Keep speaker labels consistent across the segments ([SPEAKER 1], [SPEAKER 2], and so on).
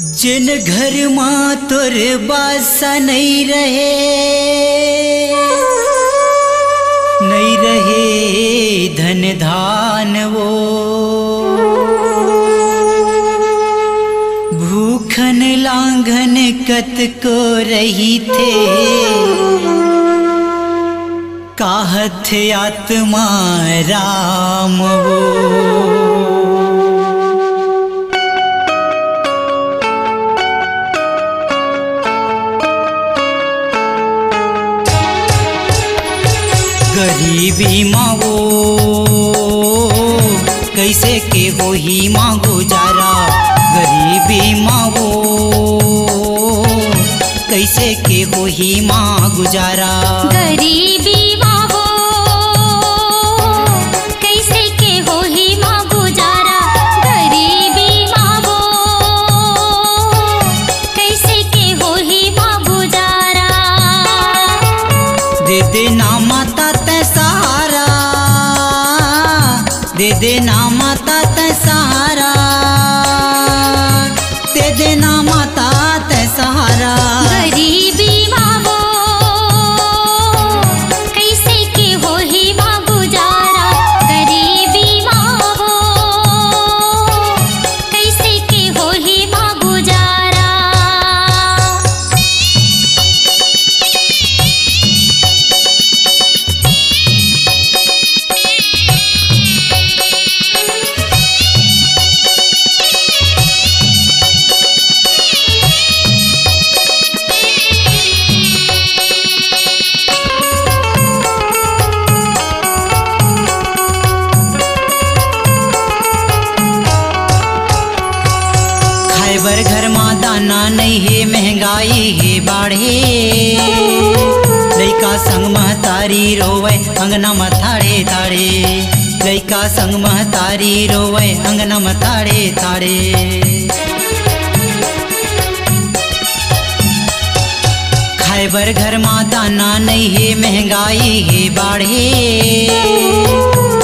[SPEAKER 1] जिन घर माँ तोर बासा नहीं रहे धन धान वो भूखन लांघन कत को रही थे काहत आत्मा राम वो। गरीबी माँ वो कैसे के हो ही माँ गुजारा, गरीबी माँ वो कैसे के हो ही माँ गुजारा।
[SPEAKER 2] गरीबी माँ वो कैसे के हो ही माँ गुजारा, गरीबी माँ वो कैसे के हो ही माँ गुजारा।
[SPEAKER 1] दे देना माता तै सहारा, दे देना माता तै सहारा, दे देना माता तै सहारा।
[SPEAKER 2] गरीबी माँ वो कैसे के हो ही माँ गुजारा, गरीबी माँ वो कैसे के हो ही माँ गुजारा।
[SPEAKER 1] बर घर माँ दाना नहीं है महंगाई है बाढ़े, लइका संग महतारी रोवे अंगना मथाड़े ताड़े, लइका संग महतारी रोवे अंगना मथाड़े ताड़े। खाए बर घर माँ दाना नहीं है महंगाई है बाढ़े,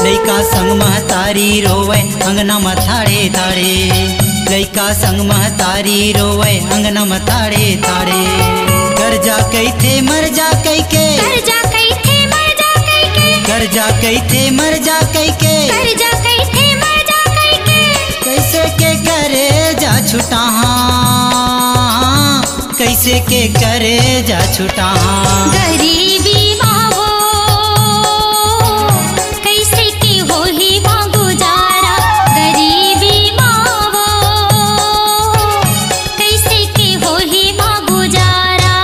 [SPEAKER 1] लइका संग महतारी रोवे अंगना मथाड़े ताड़े, लइका संग महतारी रोवे अंगना मथाड़े ताड़े। कर जा कई थे मर जा कई के,
[SPEAKER 2] कर जा कई थे मर जा कई के,
[SPEAKER 1] कर जा कई थे मर जा कई के,
[SPEAKER 2] कर जा कई थे मर जा कई के।
[SPEAKER 1] कैसे के करे जा छुटा, कैसे के करे जा छुटा।
[SPEAKER 2] गरीबी माँ वो कैसे के हो ही माँ गुजारा, गरीबी माँ वो कैसे के हो ही माँ गुजारा।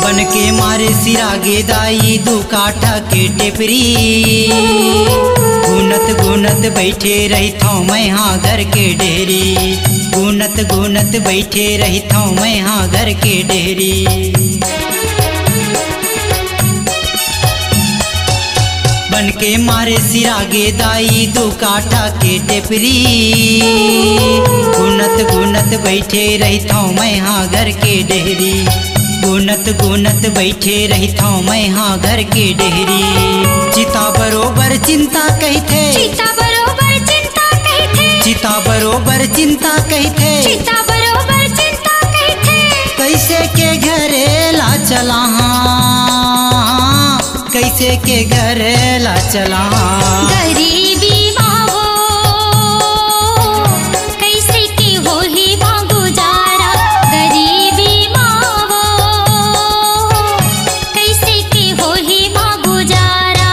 [SPEAKER 1] बन के मारे सिरा गेदाई दू काठा के टेपरी, गुनत गुनत बैठे रही था मैं हाँ घर के डेरी, गुनत गुनत बैठे रही था मैं हाँ घर के डेरी। बन के मारे सिरा गेदाई दू काठा के टेपरी, गुनत गुनत बैठे रही था मैं हाँ घर के डेरी, गुनत गुनत बैठे रही था मैं हाँ घर के डेहरी। चिता बरोबर चिंता कही थे,
[SPEAKER 2] चिता बरोबर चिंता कही थे,
[SPEAKER 1] चिता बरोबर चिंता कही थे,
[SPEAKER 2] चिता बरोबर चिंता कही थे।
[SPEAKER 1] कैसे के घरे ला चला, कैसे के घरे ला चला।
[SPEAKER 2] गरीबी माँ वो कैसे के हो ही माँ गुजारा, गरीबी माँ वो कैसे के हो ही माँ गुजारा।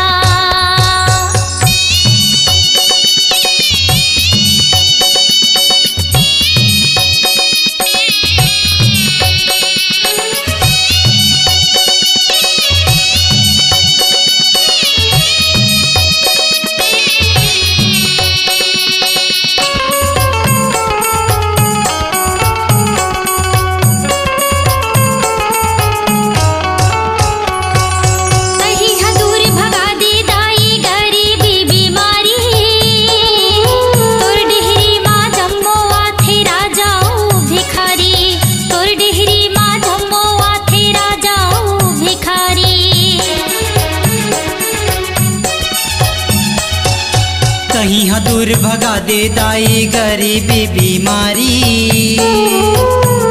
[SPEAKER 1] कहीं हाँ दूर भगा दे दाई गरीबी बीमारी।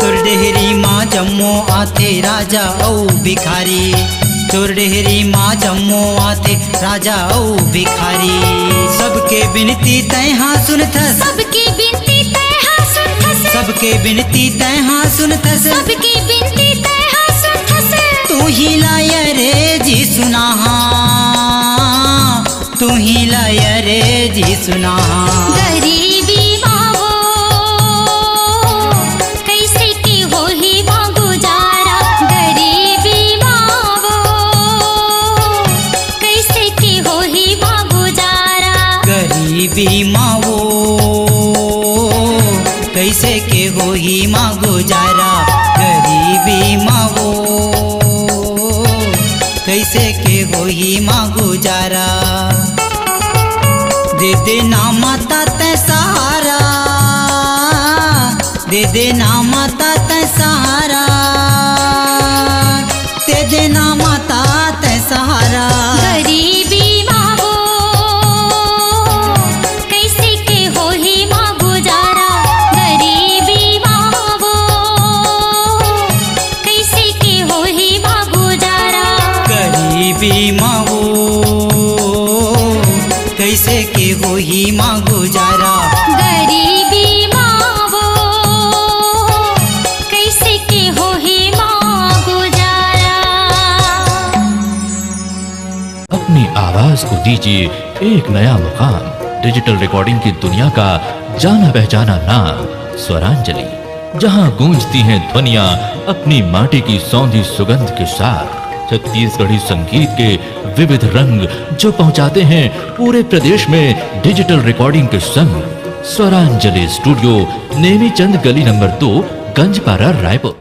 [SPEAKER 1] तुर डेहरी माँ जम्मो आते राजा औ भिखारी। तुर डेहरी माँ जम्मो आते राजा औ भिखारी। सबके बिनती तय हाँ सुनथस,
[SPEAKER 2] सबकी बिनती तय हाँ सुनथस,
[SPEAKER 1] सबके बिनती तय हाँ सुनथस,
[SPEAKER 2] सबकी बिनती तय हाँ सुनथस।
[SPEAKER 1] तू ही लाय रे जी सुना, तू ही लाय रे जी सुना।
[SPEAKER 2] गरीबी मावो कैसे के हो ही माँ गुजारा। गरीबी मावो कैसे के हो ही माँ गुजारा।
[SPEAKER 1] गरीबी माँ वो कैसे के हो ही माँ गुजारा। गरीबी माँ वो कैसे के हो ही माँ गुजारा। दे दे ना माता तै सहारा, दे दे ना माता तै सहारा, दे दे ना माता तै सहारा।
[SPEAKER 2] गरीबी मावो कैसे के हो ही माँ गुजारा। गरीबी मावो कैसे के हो ही माँ गुजारा।
[SPEAKER 1] गरीबी माँ वो कैसे के हो ही माँ गुजारा।
[SPEAKER 2] गरीबी मावो कैसे के हो ही माँ गुजारा।
[SPEAKER 3] अपनी आवाज को दीजिए एक नया मुकाम। डिजिटल रिकॉर्डिंग की दुनिया का जाना पहचाना नाम स्वरांजलि, जहां गूंजती हैं ध्वनियां अपनी माटी की सौंधी सुगंध के साथ। छत्तीसगढ़ी संगीत के विविध रंग जो पहुंचाते हैं पूरे प्रदेश में डिजिटल रिकॉर्डिंग के संग। स्वरांजलि स्टूडियो, नेमीचंद गली नंबर 2, गंजपारा, रायपुर।